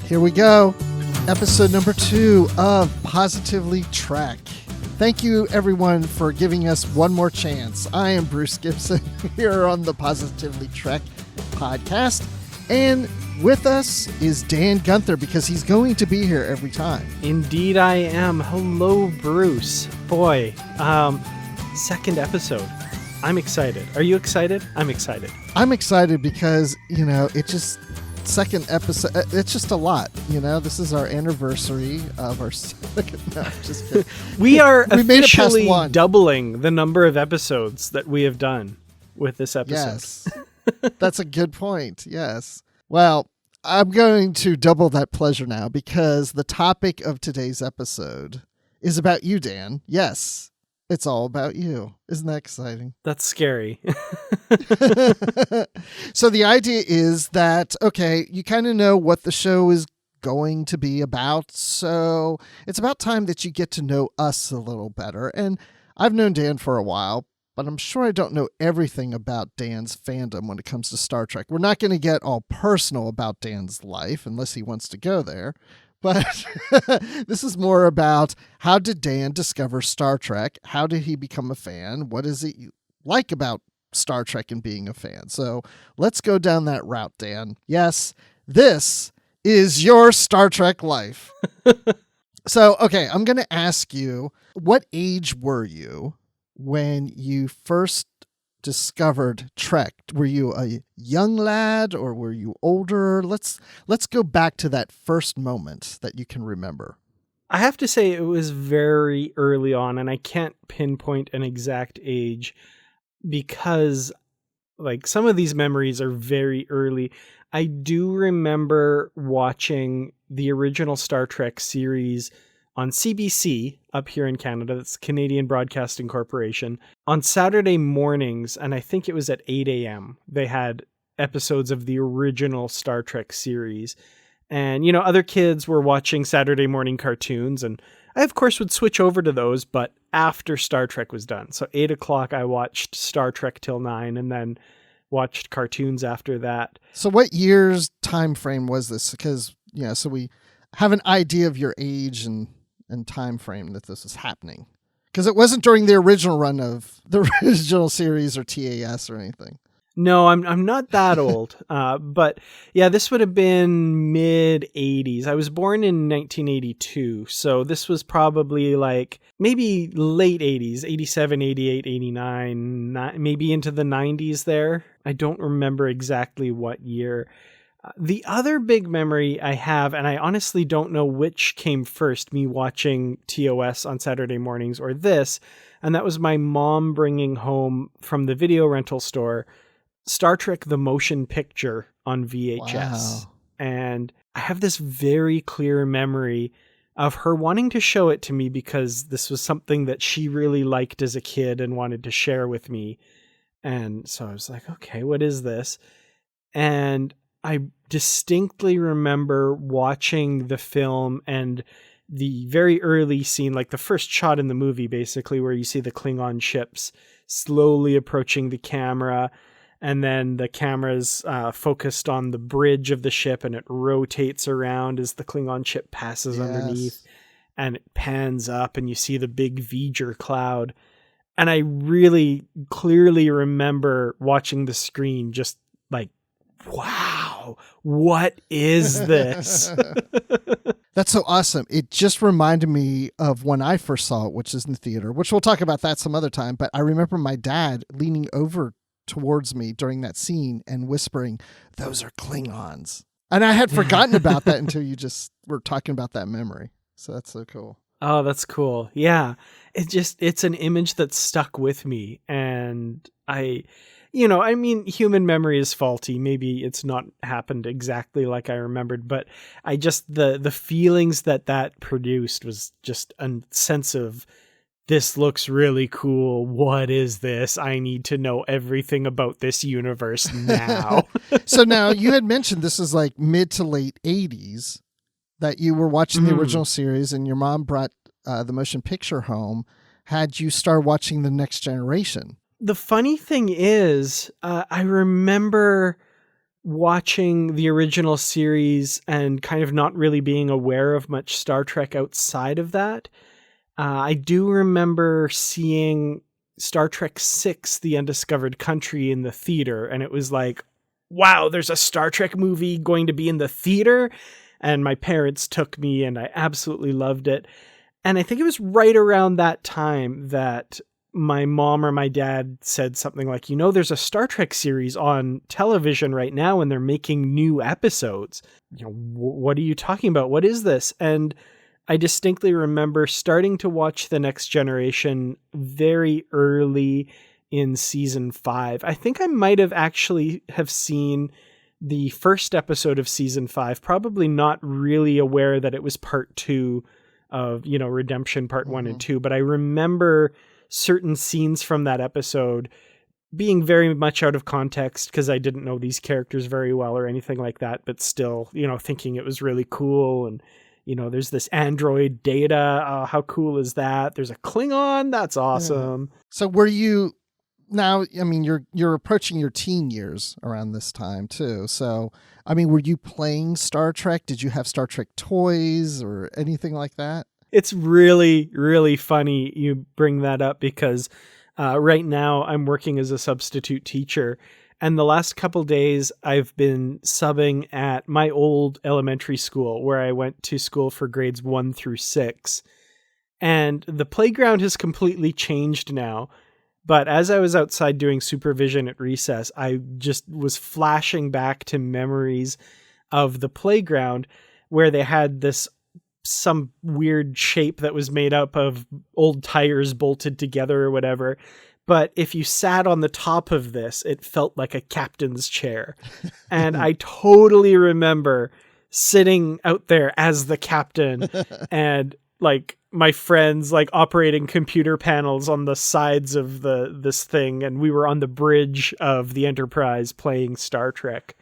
Here we go. Episode number 2 of Positively Trek. Thank you, everyone, for giving us one more chance. I am Bruce Gibson here on the Positively Trek podcast. And with us is Dan Gunther, because he's going to be here every time. Indeed I am. Hello, Bruce. Boy, second episode. I'm excited. Are you excited? I'm excited. I'm excited because, second episode, it's just a lot, This is our anniversary of our second, no, just kidding. We officially doubling the number of episodes that we have done with this episode. Yes, that's a good point, yes. Well, I'm going to double that pleasure now because the topic of today's episode is about you, Dan. Yes, it's all about you. Isn't that exciting? That's scary. So the idea is that, okay, you kind of know what the show is going to be about. So it's about time that you get to know us a little better. And I've known Dan for a while, but I'm sure I don't know everything about Dan's fandom when it comes to Star Trek. We're not going to get all personal about Dan's life unless he wants to go there. But this is more about, how did Dan discover Star Trek? How did he become a fan? What is he like about Star Trek and being a fan? So let's go down that route, Dan. Yes, this is your Star Trek life. So, okay, I'm going to ask you, what age were you when you first discovered Trek? Were you a young lad or were you older? Let's go back to that first moment that you can remember. I have to say it was very early on, and I can't pinpoint an exact age because some of these memories are very early. I do remember watching the original Star Trek series on CBC up here in Canada. That's Canadian Broadcasting Corporation. On Saturday mornings, and I think it was at 8 a.m., they had episodes of the original Star Trek series. And, other kids were watching Saturday morning cartoons, and I, of course, would switch over to those, but after Star Trek was done. So 8 o'clock, I watched Star Trek till 9, and then watched cartoons after that. So what year's time frame was this? Because, so we have an idea of your age and time frame that this is happening, because it wasn't during the original run of the original series or TAS or anything. No, I'm not that old. But yeah, this would have been mid 80s. I was born in 1982. So this was probably maybe late 80s, 87, 88, 89, maybe into the 90s there. I don't remember exactly what year. The other big memory I have, and I honestly don't know which came first, me watching TOS on Saturday mornings or this, and that was my mom bringing home from the video rental store Star Trek the Motion Picture on VHS. Wow. And I have this very clear memory of her wanting to show it to me because this was something that she really liked as a kid and wanted to share with me. And so I was like, okay, what is this? And I distinctly remember watching the film and the very early scene, the first shot in the movie, basically, where you see the Klingon ships slowly approaching the camera, and then the camera's focused on the bridge of the ship, and it rotates around as the Klingon ship passes underneath, and it pans up, and you see the big V'ger cloud. And I really clearly remember watching the screen just wow, what is this? That's so awesome. It just reminded me of when I first saw it, which is in the theater, which we'll talk about that some other time. But I remember my dad leaning over towards me during that scene and whispering, "Those are Klingons." And I had forgotten about that until you just were talking about that memory. So that's so cool. Oh, that's cool. Yeah. It's an image that stuck with me. And human memory is faulty. Maybe it's not happened exactly like I remembered, but the feelings that produced was just a sense of, this looks really cool. What is this? I need to know everything about this universe now. So now you had mentioned this is mid to late 80s that you were watching the original series, and your mom brought the motion picture home. Had you start watching The Next Generation? The funny thing is, I remember watching the original series and kind of not really being aware of much Star Trek outside of that. I do remember seeing Star Trek VI, The Undiscovered Country, in the theater, and it was like, wow, there's a Star Trek movie going to be in the theater? And my parents took me, and I absolutely loved it. And I think it was right around that time that my mom or my dad said something like, there's a Star Trek series on television right now, and they're making new episodes. What are you talking about? What is this? And I distinctly remember starting to watch The Next Generation very early in season 5. I think I might have actually have seen the first episode of season 5, probably not really aware that it was part 2 of, Redemption part 1 and 2. But I remember certain scenes from that episode being very much out of context because I didn't know these characters very well or anything like that, but still, thinking it was really cool. And there's this android Data. How cool is that? There's a Klingon. That's awesome. Yeah. So were you now? I mean, you're approaching your teen years around this time too. So, I mean, were you playing Star Trek? Did you have Star Trek toys or anything like that? It's really, really funny you bring that up because right now I'm working as a substitute teacher. And the last couple days, I've been subbing at my old elementary school where I went to school for grades 1 through 6. And the playground has completely changed now. But as I was outside doing supervision at recess, I just was flashing back to memories of the playground where they had some weird shape that was made up of old tires bolted together or whatever. But if you sat on the top of this, it felt like a captain's chair. And I totally remember sitting out there as the captain and like my friends like operating computer panels on the sides of this thing. And we were on the bridge of the Enterprise playing Star Trek,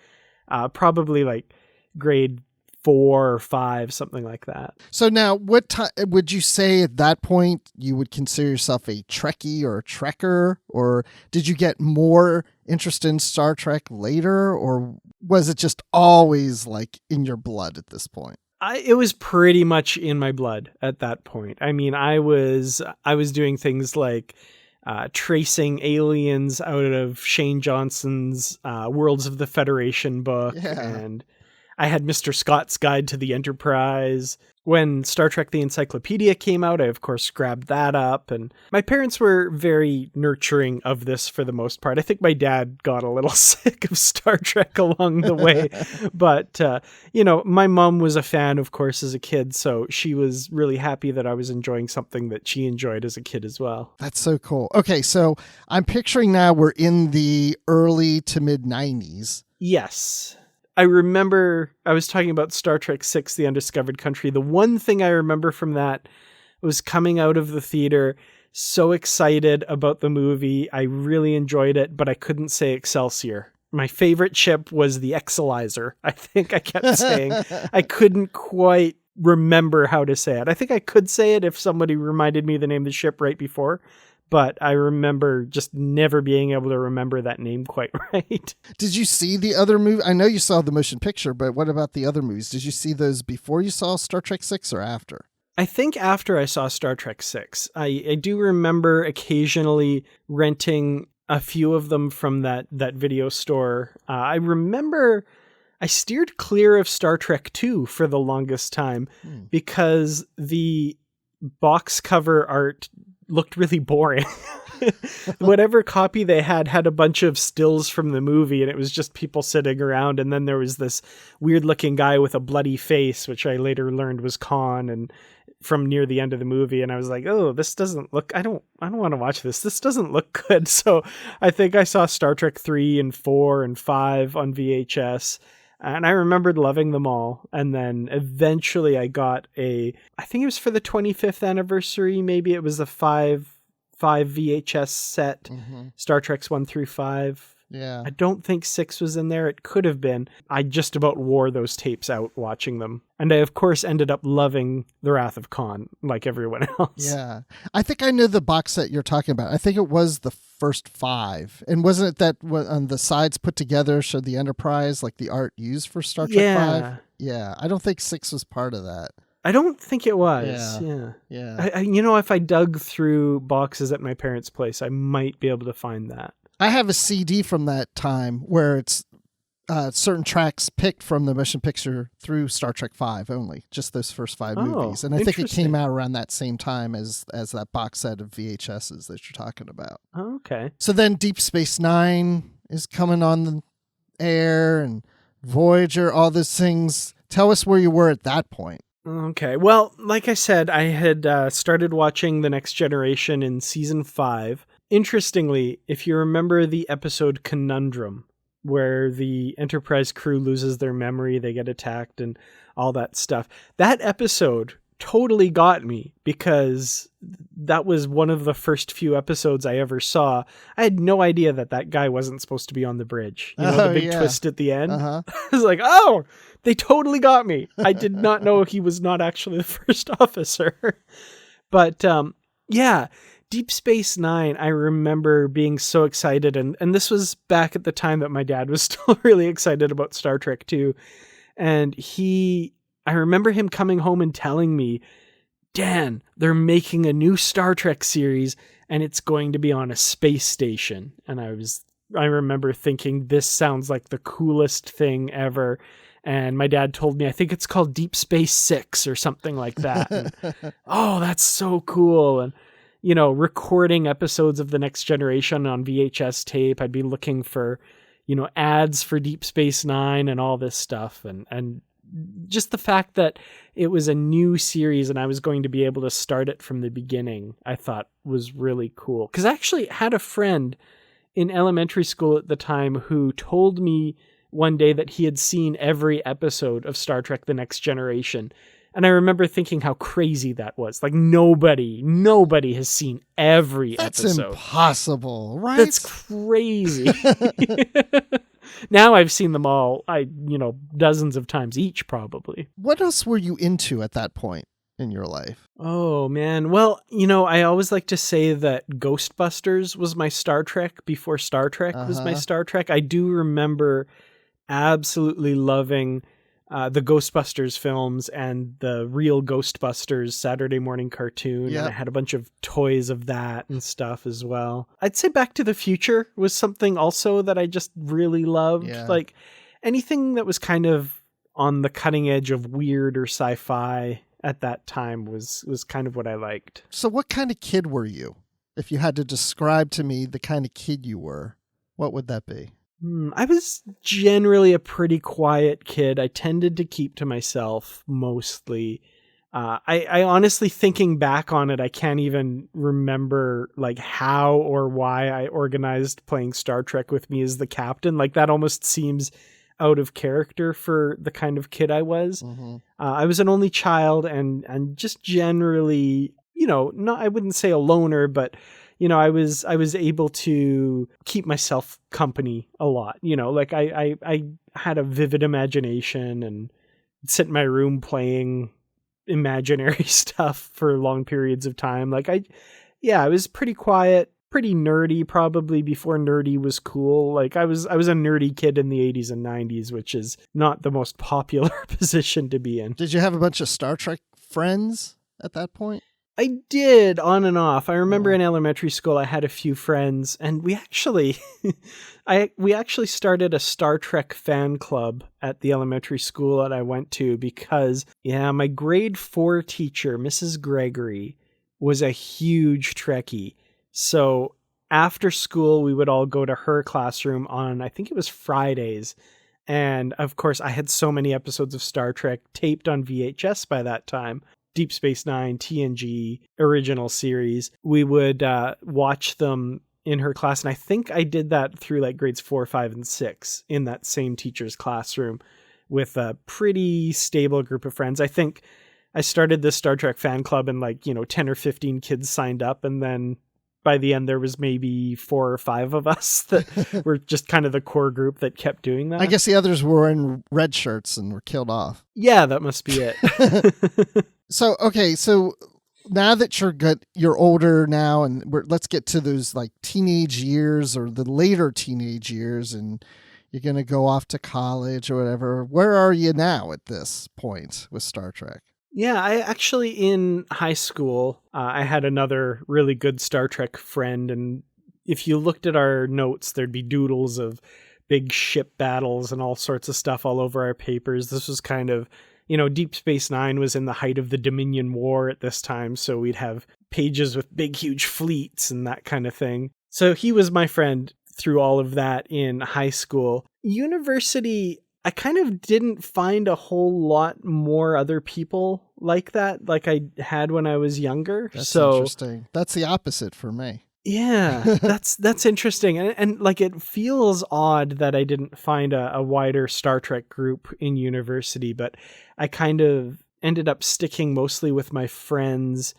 probably like grade 4 or 5, something like that. So now, what time would you say at that point you would consider yourself a Trekkie or a Trekker? Or did you get more interested in Star Trek later? Or was it just always like in your blood at this point? It was pretty much in my blood at that point. I mean, I was doing things like tracing aliens out of Shane Johnson's Worlds of the Federation book. Yeah. And I had Mr. Scott's Guide to the Enterprise. When Star Trek the Encyclopedia came out, I, of course, grabbed that up. And my parents were very nurturing of this for the most part. I think my dad got a little sick of Star Trek along the way. But, my mom was a fan, of course, as a kid. So she was really happy that I was enjoying something that she enjoyed as a kid as well. That's so cool. Okay, so I'm picturing now we're in the early to mid 90s. Yes. I remember I was talking about Star Trek VI, The Undiscovered Country. The one thing I remember from that was coming out of the theater, so excited about the movie. I really enjoyed it, but I couldn't say Excelsior. My favorite ship was the Exelizer. I think I kept saying. I couldn't quite remember how to say it. I think I could say it if somebody reminded me the name of the ship right before. But I remember just never being able to remember that name quite right. Did you see the other movie? I know you saw the motion picture, but what about the other movies? Did you see those before you saw Star Trek VI or after? I think after I saw Star Trek VI. I do remember occasionally renting a few of them from that video store. I remember I steered clear of Star Trek II for the longest time because the box cover art looked really boring. Whatever copy they had a bunch of stills from the movie, and it was just people sitting around. And then there was this weird looking guy with a bloody face, which I later learned was Khan, and from near the end of the movie. And I was like, oh, this doesn't look, I don't want to watch this. This doesn't look good. So I think I saw Star Trek 3 and 4 and 5 on VHS. And I remembered loving them all. And then eventually I got I think it was for the 25th anniversary. Maybe it was a five VHS set, Star Treks 1 through 5. Yeah. I don't think 6 was in there. It could have been. I just about wore those tapes out watching them. And I, of course, ended up loving The Wrath of Khan, like everyone else. Yeah. I think I know the box set you're talking about. I think it was the first 5. And wasn't it that on the sides put together showed the Enterprise, like the art used for Star Trek 5? Yeah. I don't think 6 was part of that. I don't think it was. Yeah. If I dug through boxes at my parents' place, I might be able to find that. I have a CD from that time where it's certain tracks picked from the motion picture through Star Trek 5 only, just those first 5 movies. And I think it came out around that same time as that box set of VHSs that you're talking about. Oh, okay. So then Deep Space Nine is coming on the air, and Voyager, all those things. Tell us where you were at that point. Okay. Well, like I said, I had started watching The Next Generation in season 5. Interestingly, if you remember the episode Conundrum, where the Enterprise crew loses their memory, they get attacked and all that stuff, that episode totally got me because that was one of the first few episodes I ever saw. I had no idea that guy wasn't supposed to be on the bridge. The big twist at the end. I was like, oh, they totally got me. I did not know he was not actually the first officer. But Deep Space Nine, I remember being so excited. And this was back at the time that my dad was still really excited about Star Trek too. And I remember him coming home and telling me, Dan, they're making a new Star Trek series and it's going to be on a space station. And I remember thinking, this sounds like the coolest thing ever. And my dad told me, I think it's called Deep Space 6 or something like that. And, oh, that's so cool. And, recording episodes of The Next Generation on VHS tape. I'd be looking for, ads for Deep Space Nine and all this stuff. And just the fact that it was a new series and I was going to be able to start it from the beginning, I thought was really cool. Because I actually had a friend in elementary school at the time who told me one day that he had seen every episode of Star Trek The Next Generation. And I remember thinking how crazy that was. Like nobody has seen every episode. That's impossible, right? That's crazy. Now I've seen them all, dozens of times each probably. What else were you into at that point in your life? Oh, man. Well, I always like to say that Ghostbusters was my Star Trek before Star Trek was my Star Trek. I do remember absolutely loving the Ghostbusters films and the real Ghostbusters Saturday morning cartoon. Yep. And I had a bunch of toys of that and stuff as well. I'd say Back to the Future was something also that I just really loved. Yeah. Like anything that was kind of on the cutting edge of weird or sci-fi at that time was kind of what I liked. So what kind of kid were you? If you had to describe to me the kind of kid you were, what would that be? I was generally a pretty quiet kid. I tended to keep to myself mostly. I honestly, thinking back on it, I can't even remember like how or why I organized playing Star Trek with me as the captain. Like that almost seems out of character for the kind of kid I was. Mm-hmm. I was an only child and just generally, I wouldn't say a loner, but I was able to keep myself company a lot. Like I had a vivid imagination and sit in my room playing imaginary stuff for long periods of time. Like I was pretty quiet, pretty nerdy, probably before nerdy was cool. Like I was a nerdy kid in the 80s and 90s, which is not the most popular position to be in. Did you have a bunch of Star Trek friends at that point? I did, on and off. I remember in elementary school I had a few friends, and we actually started a Star Trek fan club at the elementary school that I went to because, my grade 4 teacher, Mrs. Gregory, was a huge Trekkie. So after school, we would all go to her classroom on, I think it was Fridays. And of course, I had so many episodes of Star Trek taped on VHS by that time. Deep Space Nine, TNG, original series. We would watch them in her class. And I think I did that through like grades 4, 5, and 6 in that same teacher's classroom with a pretty stable group of friends. I think I started this Star Trek fan club and 10 or 15 kids signed up. And then by the end there was maybe 4 or 5 of us that were just kind of the core group that kept doing that. I guess the others were in red shirts and were killed off. Yeah, that must be it. So, okay, so now that you're older now, and let's get to those like teenage years or the later teenage years, and you're going to go off to college or whatever. Where are you now at this point with Star Trek? Yeah, I actually, in high school, I had another really good Star Trek friend, and if you looked at our notes, there'd be doodles of big ship battles and all sorts of stuff all over our papers. This was kind of, Deep Space Nine was in the height of the Dominion War at this time, so we'd have pages with big, huge fleets and that kind of thing. So he was my friend through all of that in high school. University, I kind of didn't find a whole lot more other people like that, like I had when I was younger. That's interesting. That's the opposite for me. Yeah, that's interesting. And like, it feels odd that I didn't find a wider Star Trek group in university, but I kind of ended up sticking mostly with my friends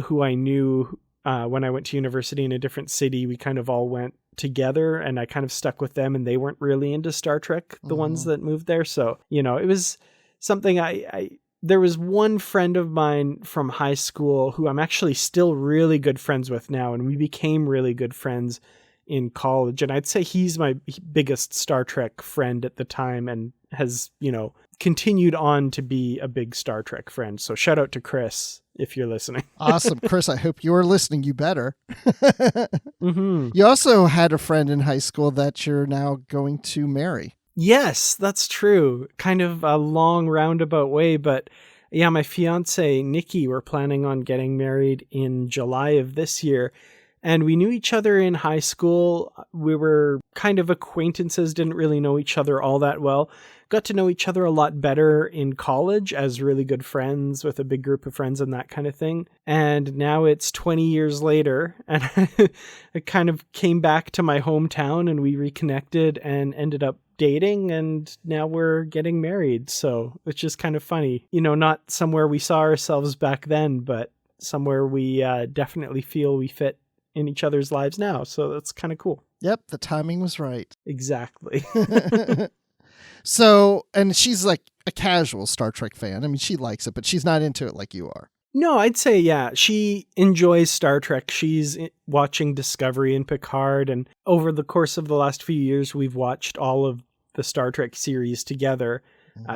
who I knew when I went to university in a different city. We kind of all went together, and I kind of stuck with them, and they weren't really into Star Trek, the ones that moved there. So, it was something there was one friend of mine from high school who I'm actually still really good friends with now, and we became really good friends in college. And I'd say he's my biggest Star Trek friend at the time, and has, continued on to be a big Star Trek friend. So shout out to Chris if you're listening. Awesome. Chris, I hope you're listening. You better. Mm-hmm. You also had a friend in high school that you're now going to marry. Yes, that's true. Kind of a long roundabout way, but yeah, my fiance, Nikki, we're planning on getting married in July of this year. And we knew each other in high school. We were kind of acquaintances, didn't really know each other all that well. Got to know each other a lot better in college as really good friends with a big group of friends and that kind of thing. And now it's 20 years later, and I kind of came back to my hometown, and we reconnected and ended up dating, and now we're getting married. So it's just kind of funny, not somewhere we saw ourselves back then, but somewhere we definitely feel we fit in each other's lives now. So that's kind of cool. Yep, the timing was right. Exactly. So, and she's like a casual Star Trek fan. I mean, she likes it, but she's not into it like you are. No, I'd say, yeah, she enjoys Star Trek. She's watching Discovery and Picard, and over the course of the last few years, we've watched all of the Star Trek series together.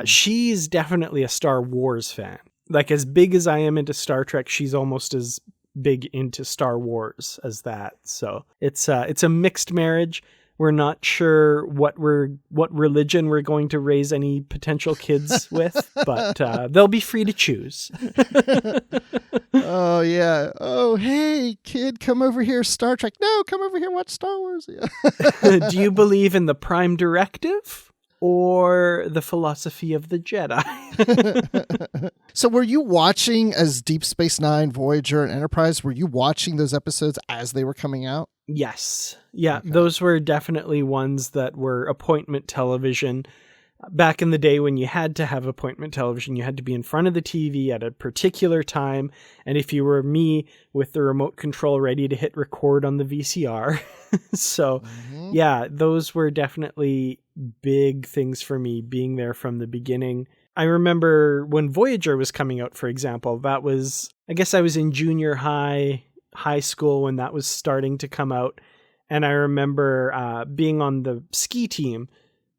She's definitely a Star Wars fan. Like, as big as I am into Star Trek, she's almost as big into Star Wars as that. So it's a mixed marriage. We're not sure what religion we're going to raise any potential kids with, but they'll be free to choose. Oh, yeah. Oh, hey, kid, come over here, Star Trek. No, come over here, watch Star Wars. Yeah. Do you believe in the Prime Directive or the philosophy of the Jedi? So were you watching, as Deep Space Nine, Voyager, and Enterprise, were you watching those episodes as they were coming out? Yes. Yeah, Okay. Those were definitely ones that were appointment television. Back in the day when you had to have appointment television, you had to be in front of the TV at a particular time. And if you were me, with the remote control ready to hit record on the VCR. So, yeah, those were definitely big things for me, being there from the beginning. I remember when Voyager was coming out, for example, that was, I guess I was in junior high school when that was starting to come out. And I remember being on the ski team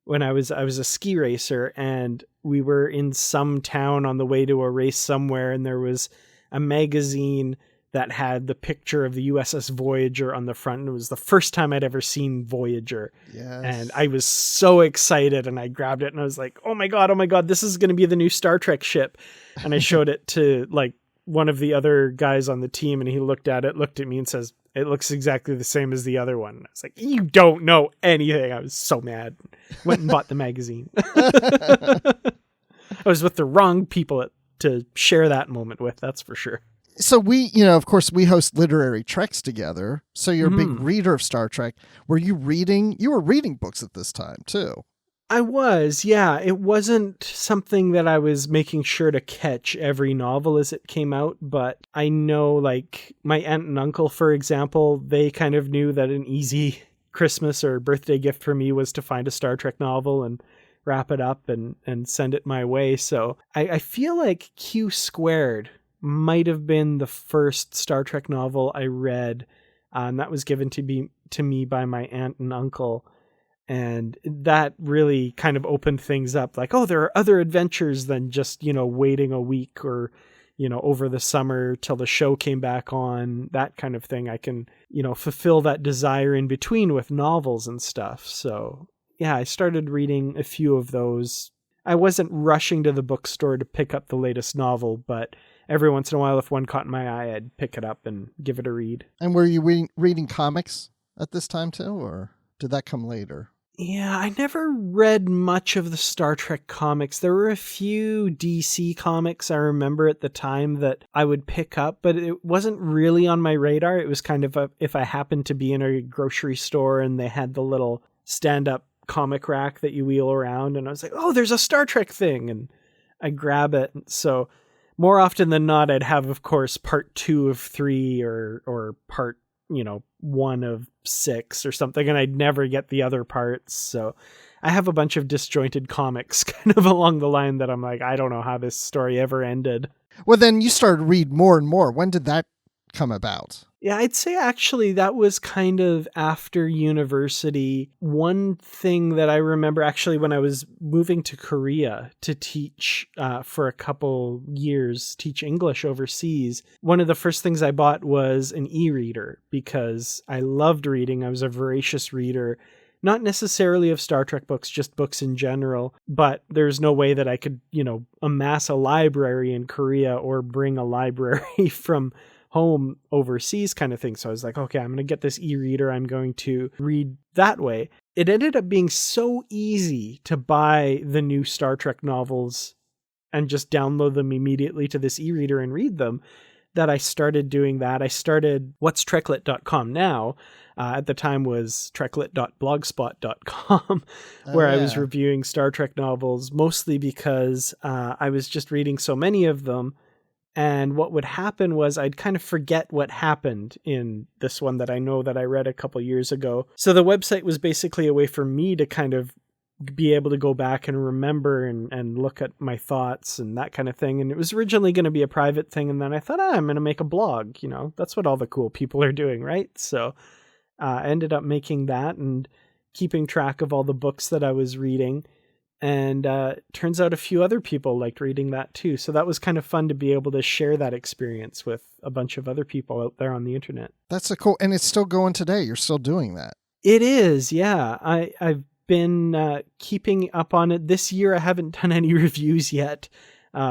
when I was a ski racer, and we were in some town on the way to a race somewhere, and there was a magazine that had the picture of the USS Voyager on the front, and it was the first time I'd ever seen Voyager. Yes. And I was so excited, and I grabbed it, and I was like, oh my god, this is going to be the new Star Trek ship. And I showed it to like one of the other guys on the team, and he looked at me and says, it looks exactly the same as the other one. And I was like, you don't know anything. I was so mad. Went and bought the magazine. I was with the wrong people to share that moment with, that's for sure. So we, of course, we host literary treks together. So you're a big reader of Star Trek. You were reading books at this time too? I was, yeah. It wasn't something that I was making sure to catch every novel as it came out, but I know, like, my aunt and uncle, for example, they kind of knew that an easy Christmas or birthday gift for me was to find a Star Trek novel and wrap it up and send it my way. So I feel like Q Squared might have been the first Star Trek novel I read, and that was given to me by my aunt and uncle. And that really kind of opened things up, like, oh, there are other adventures than just, waiting a week or, over the summer till the show came back on, that kind of thing. I can, fulfill that desire in between with novels and stuff. So yeah, I started reading a few of those. I wasn't rushing to the bookstore to pick up the latest novel, but every once in a while, if one caught my eye, I'd pick it up and give it a read. And were you reading comics at this time too, or did that come later? Yeah, I never read much of the Star Trek comics. There were a few DC comics I remember at the time that I would pick up, but it wasn't really on my radar. It was kind of if I happened to be in a grocery store and they had the little stand-up comic rack that you wheel around, and I was like, oh, there's a Star Trek thing, and I grab it. So more often than not, I'd have, of course, part 2 of 3 or part 1 of 6 or something, and I'd never get the other parts. So I have a bunch of disjointed comics kind of along the line that I'm like, I don't know how this story ever ended. Well, then you started to read more and more. When did that come about? Yeah, I'd say actually that was kind of after university. One thing that I remember actually when I was moving to Korea to teach for a couple years, teach English overseas, one of the first things I bought was an e-reader because I loved reading. I was a voracious reader. Not necessarily of Star Trek books, just books in general, but there's no way that I could, amass a library in Korea or bring a library from home overseas kind of thing. So I was like, okay, I'm going to get this e-reader. I'm going to read that way. It ended up being so easy to buy the new Star Trek novels and just download them immediately to this e-reader and read them that I started doing that. I started what's treklit.com now. At the time was treklit.blogspot.com, where I was reviewing Star Trek novels, mostly because I was just reading so many of them. And what would happen was I'd kind of forget what happened in this one that I know that I read a couple years ago. So the website was basically a way for me to kind of be able to go back and remember and look at my thoughts and that kind of thing. And it was originally going to be a private thing. And then I thought, I'm going to make a blog. That's what all the cool people are doing, right? So I ended up making that and keeping track of all the books that I was reading. And turns out a few other people liked reading that too. So that was kind of fun to be able to share that experience with a bunch of other people out there on the internet. That's cool. And it's still going today. You're still doing that. It is, yeah. I've been keeping up on it. This year I haven't done any reviews yet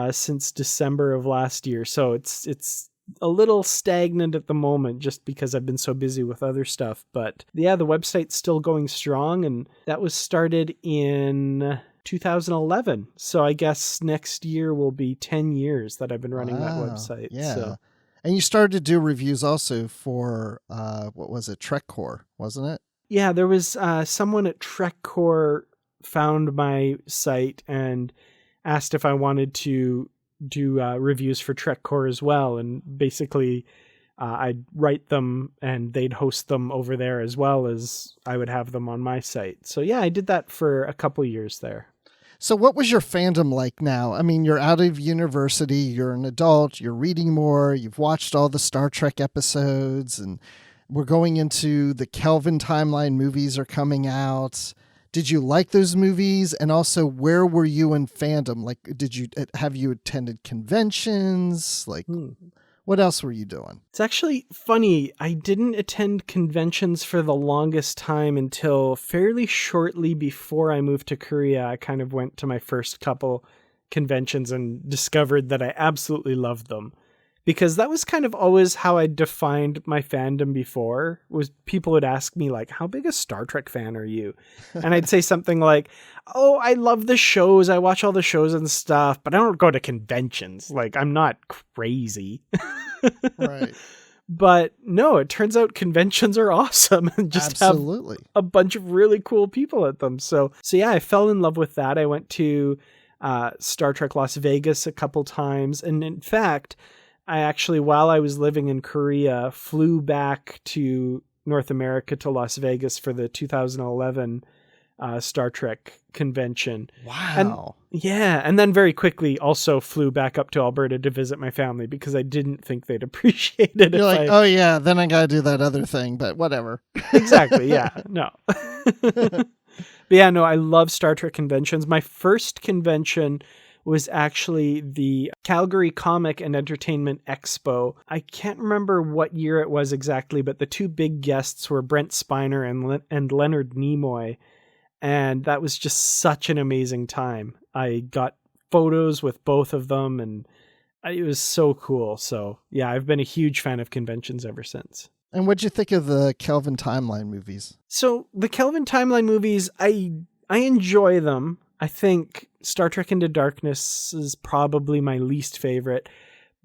since December of last year. So it's a little stagnant at the moment just because I've been so busy with other stuff. But yeah, the website's still going strong, and that was started in 2011. So I guess next year will be 10 years that I've been running that website. Yeah. So. And you started to do reviews also for, what was it? TrekCore, wasn't it? Yeah, there was someone at TrekCore found my site and asked if I wanted to do reviews for TrekCore as well. And basically I'd write them and they'd host them over there as well as I would have them on my site. So yeah, I did that for a couple years there. So what was your fandom like now? I mean, you're out of university, you're an adult, you're reading more, you've watched all the Star Trek episodes, and we're going into the Kelvin timeline. Movies are coming out. Did you like those movies? And also, where were you in fandom? Like, have you attended conventions? Like, what else were you doing? It's actually funny. I didn't attend conventions for the longest time until fairly shortly before I moved to Korea. I kind of went to my first couple conventions and discovered that I absolutely loved them. Because that was kind of always how I defined my fandom before, was people would ask me like, how big a Star Trek fan are you? And I'd say something like, oh, I love the shows. I watch all the shows and stuff, but I don't go to conventions. Like, I'm not crazy. Right. But no, it turns out conventions are awesome and just Absolutely. have a bunch of really cool people at them. So yeah, I fell in love with that. I went to Star Trek Las Vegas a couple times. And in fact, I actually, while I was living in Korea, flew back to North America to Las Vegas for the 2011 Star Trek convention. Wow. And then very quickly also flew back up to Alberta to visit my family because I didn't think they'd appreciate it. You're like, oh yeah, then I gotta do that other thing, but whatever. Exactly, yeah, no. But yeah, no, I love Star Trek conventions. My first convention was actually the Calgary Comic and Entertainment Expo. I can't remember what year it was exactly, but the two big guests were Brent Spiner and Leonard Nimoy. And that was just such an amazing time. I got photos with both of them and it was so cool. So yeah, I've been a huge fan of conventions ever since. And what'd you think of the Kelvin Timeline movies? So the Kelvin Timeline movies, I enjoy them. I think Star Trek Into Darkness is probably my least favorite,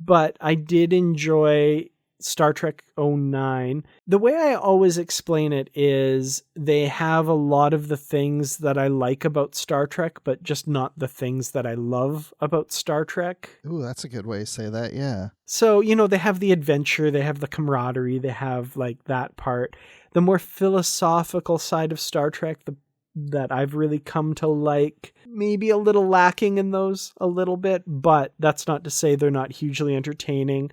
but I did enjoy Star Trek 09. The way I always explain it is they have a lot of the things that I like about Star Trek, but just not the things that I love about Star Trek. Ooh, that's a good way to say that, yeah. So, they have the adventure, they have the camaraderie, they have like that part. The more philosophical side of Star Trek, that I've really come to like, maybe a little lacking in those a little bit, but that's not to say they're not hugely entertaining.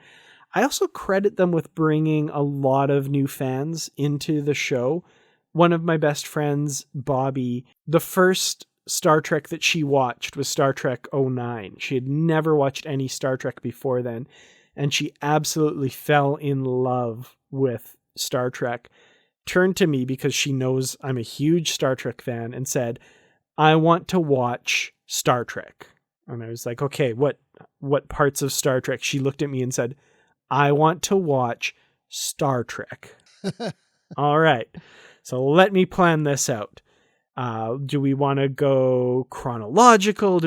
I also credit them with bringing a lot of new fans into the show. One of my best friends, Bobby, the first Star Trek that she watched was Star Trek 09. She had never watched any Star Trek before then, and she absolutely fell in love with Star Trek. Turned to me because she knows I'm a huge Star Trek fan and said, I want to watch Star Trek. And I was like, okay, what parts of Star Trek? She looked at me and said, I want to watch Star Trek. All right. So let me plan this out. Do we want to go chronological?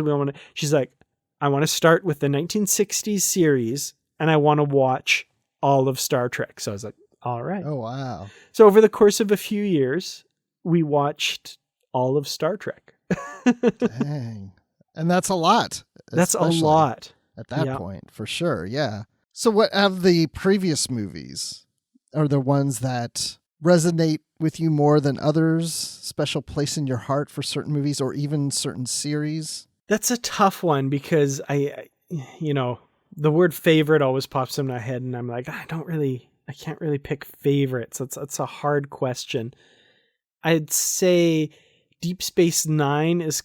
She's like, I want to start with the 1960s series and I want to watch all of Star Trek. So I was like, all right. Oh, wow. So over the course of a few years, we watched all of Star Trek. Dang. And that's a lot. That's a lot. At that point, for sure. Yeah. So what of the previous movies are the ones that resonate with you more than others? Special place in your heart for certain movies or even certain series? That's a tough one because I the word favorite always pops in my head and I'm like, I can't really pick favorites. That's a hard question. I'd say Deep Space Nine is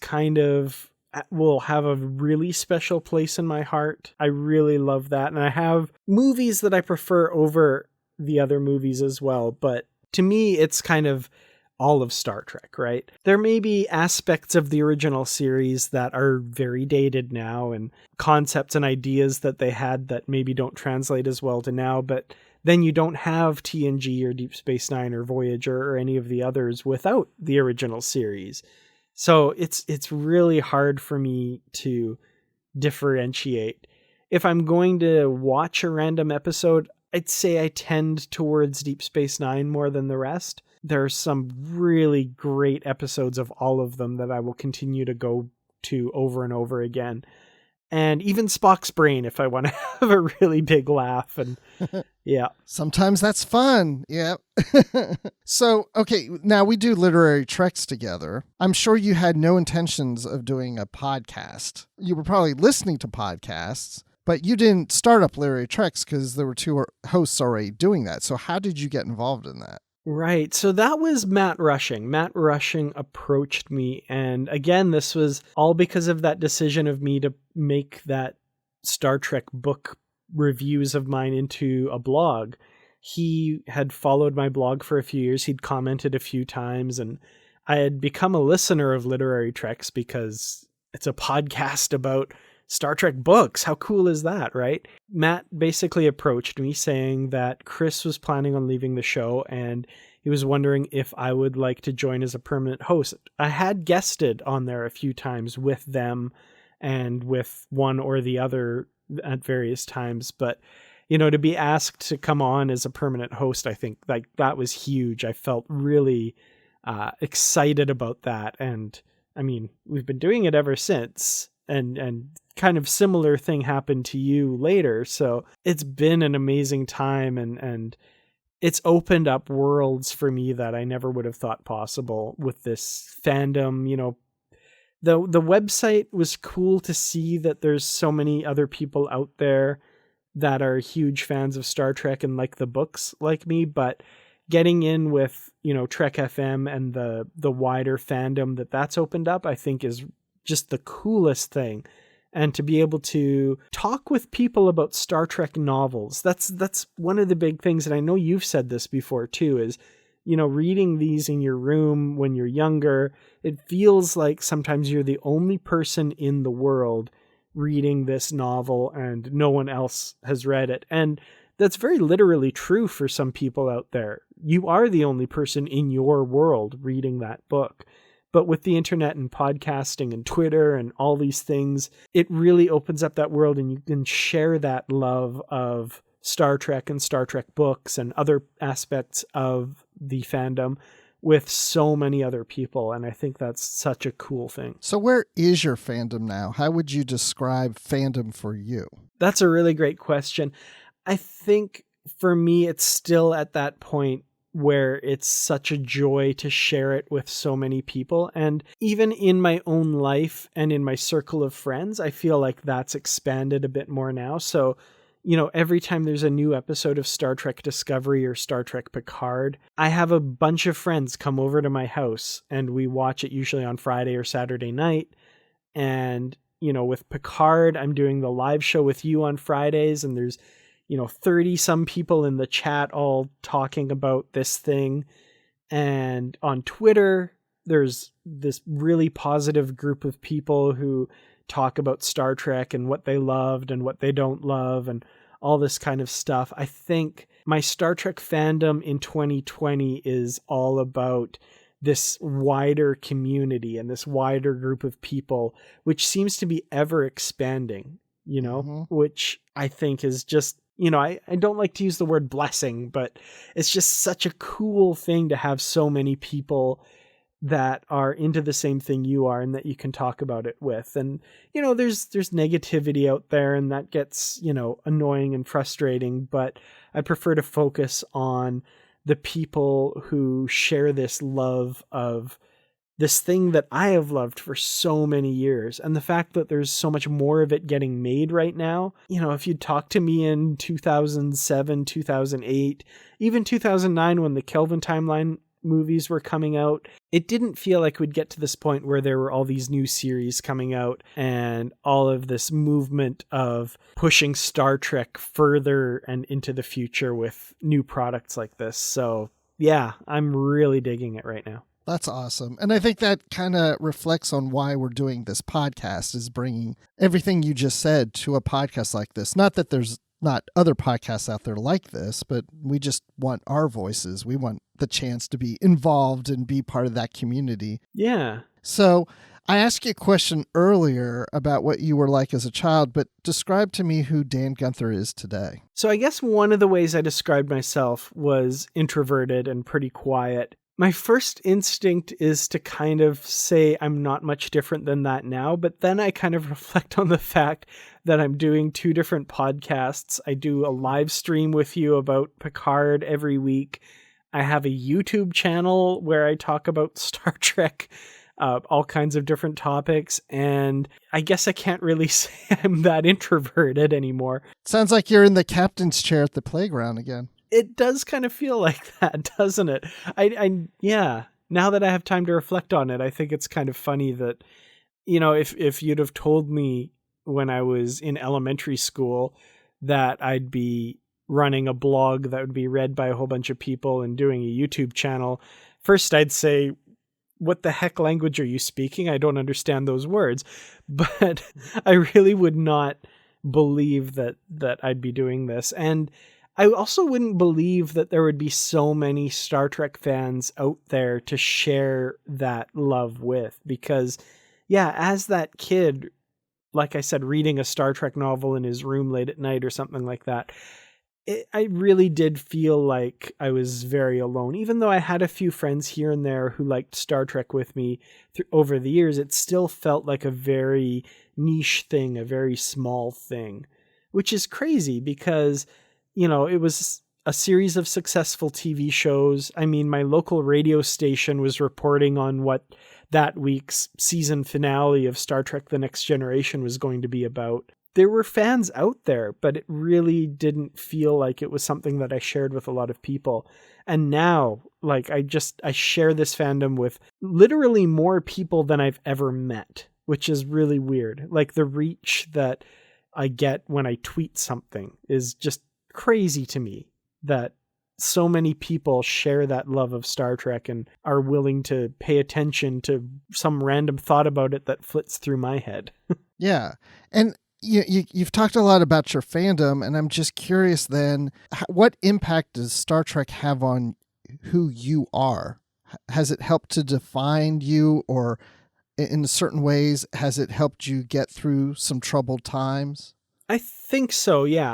will have a really special place in my heart. I really love that. And I have movies that I prefer over the other movies as well. But to me, it's kind of all of Star Trek, right? There may be aspects of the original series that are very dated now and concepts and ideas that they had that maybe don't translate as well to now. But then you don't have TNG or Deep Space Nine or Voyager or any of the others without the original series. So it's really hard for me to differentiate. If I'm going to watch a random episode, I'd say I tend towards Deep Space Nine more than the rest. There are some really great episodes of all of them that I will continue to go to over and over again. And even Spock's brain if I want to have a really big laugh. And yeah. Sometimes that's fun. Yeah. So, okay, now we do literary treks together. I'm sure you had no intentions of doing a podcast. You were probably listening to podcasts, but you didn't start up literary treks because there were two hosts already doing that. So how did you get involved in that? Right. So that was Matt Rushing. Matt Rushing approached me. And again, this was all because of that decision of me to make that Star Trek book reviews of mine into a blog. He had followed my blog for a few years. He'd commented a few times and I had become a listener of Literary Treks because it's a podcast about Star Trek books. How cool is that, right? Matt basically approached me saying that Chris was planning on leaving the show and he was wondering if I would like to join as a permanent host. I had guested on there a few times with them and with one or the other at various times, but to be asked to come on as a permanent host, I think like that was huge. I felt really excited about that. And I mean, we've been doing it ever since, and kind of similar thing happened to you later. So it's been an amazing time, and it's opened up worlds for me that I never would have thought possible with this fandom. The website was cool to see that there's so many other people out there that are huge fans of Star Trek and like the books like me, but getting in with, Trek FM and the wider fandom that's opened up, I think is just the coolest thing. And to be able to talk with people about Star Trek novels, that's one of the big things. And I know you've said this before too, is, reading these in your room when you're younger, it feels like sometimes you're the only person in the world reading this novel and no one else has read it. And that's very literally true for some people out there. You are the only person in your world reading that book. But with the internet and podcasting and Twitter and all these things, it really opens up that world, and you can share that love of Star Trek and Star Trek books and other aspects of the fandom with so many other people. And I think that's such a cool thing. So where is your fandom now? How would you describe fandom for you? That's a really great question. I think for me, it's still at that point where it's such a joy to share it with so many people. And even in my own life and in my circle of friends, I feel like that's expanded a bit more now. So, every time there's a new episode of Star Trek Discovery or Star Trek Picard, I have a bunch of friends come over to my house and we watch it usually on Friday or Saturday night. And, with Picard, I'm doing the live show with you on Fridays, and there's 30 some people in the chat all talking about this thing. And on Twitter, there's this really positive group of people who talk about Star Trek and what they loved and what they don't love and all this kind of stuff. I think my Star Trek fandom in 2020 is all about this wider community and this wider group of people, which seems to be ever expanding, which I think is just, I don't like to use the word blessing, but it's just such a cool thing to have so many people that are into the same thing you are and that you can talk about it with. And, there's negativity out there, and that gets, annoying and frustrating, but I prefer to focus on the people who share this love of this thing that I have loved for so many years. And the fact that there's so much more of it getting made right now, if you'd talked to me in 2007, 2008, even 2009, when the Kelvin Timeline movies were coming out, it didn't feel like we'd get to this point where there were all these new series coming out and all of this movement of pushing Star Trek further and into the future with new products like this. So yeah, I'm really digging it right now. That's awesome. And I think that kind of reflects on why we're doing this podcast, is bringing everything you just said to a podcast like this. Not that there's not other podcasts out there like this, but we just want our voices. We want the chance to be involved and be part of that community. Yeah. So I asked you a question earlier about what you were like as a child, but describe to me who Dan Gunther is today. So I guess one of the ways I described myself was introverted and pretty quiet. My first instinct is to kind of say I'm not much different than that now, but then I kind of reflect on the fact that I'm doing two different podcasts. I do a live stream with you about Picard every week. I have a YouTube channel where I talk about Star Trek, all kinds of different topics, and I guess I can't really say I'm that introverted anymore. Sounds like you're in the captain's chair at the playground again. It does kind of feel like that, doesn't it? Yeah. Now that I have time to reflect on it, I think it's kind of funny that, if you'd have told me when I was in elementary school that I'd be running a blog that would be read by a whole bunch of people and doing a YouTube channel, first I'd say, what the heck language are you speaking? I don't understand those words. But I really would not believe that I'd be doing this. And I also wouldn't believe that there would be so many Star Trek fans out there to share that love with, because yeah, as that kid, like I said, reading a Star Trek novel in his room late at night or something like that, I really did feel like I was very alone. Even though I had a few friends here and there who liked Star Trek with me over the years, it still felt like a very niche thing, a very small thing, which is crazy because, it was a series of successful TV shows. I mean, my local radio station was reporting on what that week's season finale of Star Trek The Next Generation was going to be about. There were fans out there, but it really didn't feel like it was something that I shared with a lot of people. And now, like, I share this fandom with literally more people than I've ever met, which is really weird. Like, the reach that I get when I tweet something is just crazy to me, that so many people share that love of Star Trek and are willing to pay attention to some random thought about it that flits through my head. Yeah. And you've talked a lot about your fandom, and I'm just curious then, what impact does Star Trek have on who you are? Has it helped to define you, or in certain ways, has it helped you get through some troubled times? I think so, yeah.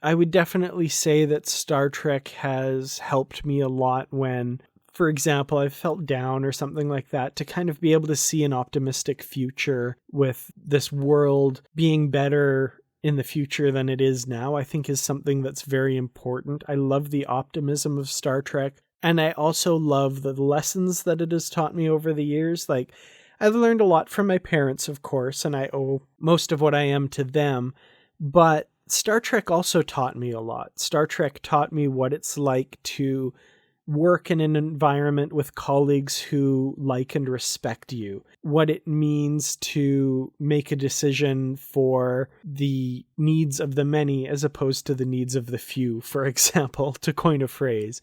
I would definitely say that Star Trek has helped me a lot when, for example, I felt down or something like that, to kind of be able to see an optimistic future with this world being better in the future than it is now, I think is something that's very important. I love the optimism of Star Trek, and I also love the lessons that it has taught me over the years. Like, I've learned a lot from my parents, of course, and I owe most of what I am to them, but Star Trek also taught me a lot. Star Trek taught me what it's like to work in an environment with colleagues who like and respect you, what it means to make a decision for the needs of the many as opposed to the needs of the few, for example, to coin a phrase.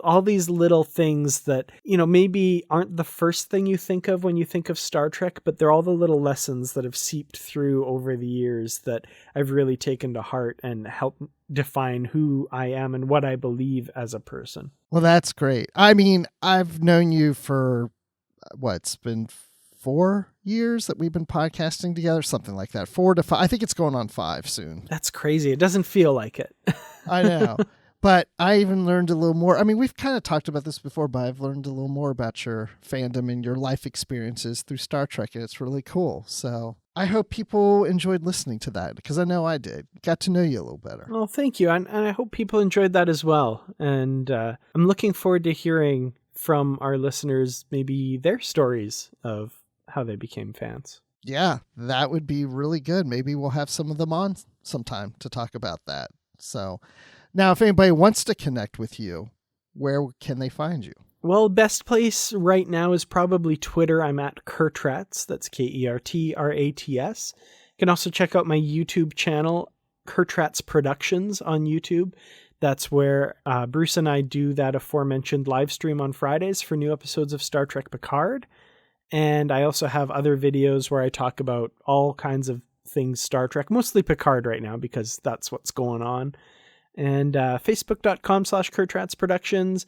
All these little things that, maybe aren't the first thing you think of when you think of Star Trek, but they're all the little lessons that have seeped through over the years that I've really taken to heart and helped define who I am and what I believe as a person. Well, that's great. I mean, I've known you for, it's been 4 years that we've been podcasting together, something like that. 4 to 5. I think it's going on 5 soon. That's crazy. It doesn't feel like it. I know. But I even learned a little more. I mean, we've kind of talked about this before, but I've learned a little more about your fandom and your life experiences through Star Trek, and it's really cool. So I hope people enjoyed listening to that, because I know I did. Got to know you a little better. Well, thank you. And I hope people enjoyed that as well. And I'm looking forward to hearing from our listeners maybe their stories of how they became fans. Yeah, that would be really good. Maybe we'll have some of them on sometime to talk about that. So now, if anybody wants to connect with you, where can they find you? Well, best place right now is probably Twitter. I'm at Kertrats. That's Kertrats. You can also check out my YouTube channel, Kertrats Productions on YouTube. That's where Bruce and I do that aforementioned live stream on Fridays for new episodes of Star Trek Picard. And I also have other videos where I talk about all kinds of things Star Trek, mostly Picard right now, because that's what's going on. And facebook.com/Kertrats Productions.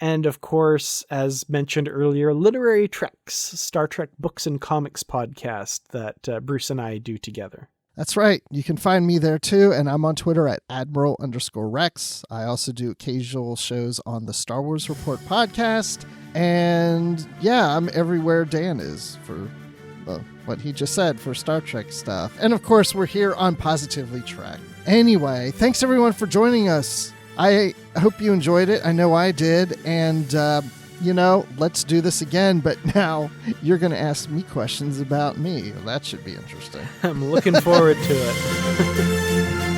And of course, as mentioned earlier, Literary Treks, Star Trek Books and Comics podcast that Bruce and I do together. That's right. You can find me there too. And I'm on Twitter at Admiral_Rex. I also do occasional shows on the Star Wars Report podcast. And yeah, I'm everywhere Dan is for what he just said for Star Trek stuff. And of course, we're here on Positively Trek. Anyway, thanks everyone for joining us. I hope you enjoyed it. I know I did. And, let's do this again. But now you're going to ask me questions about me. That should be interesting. I'm looking forward to it.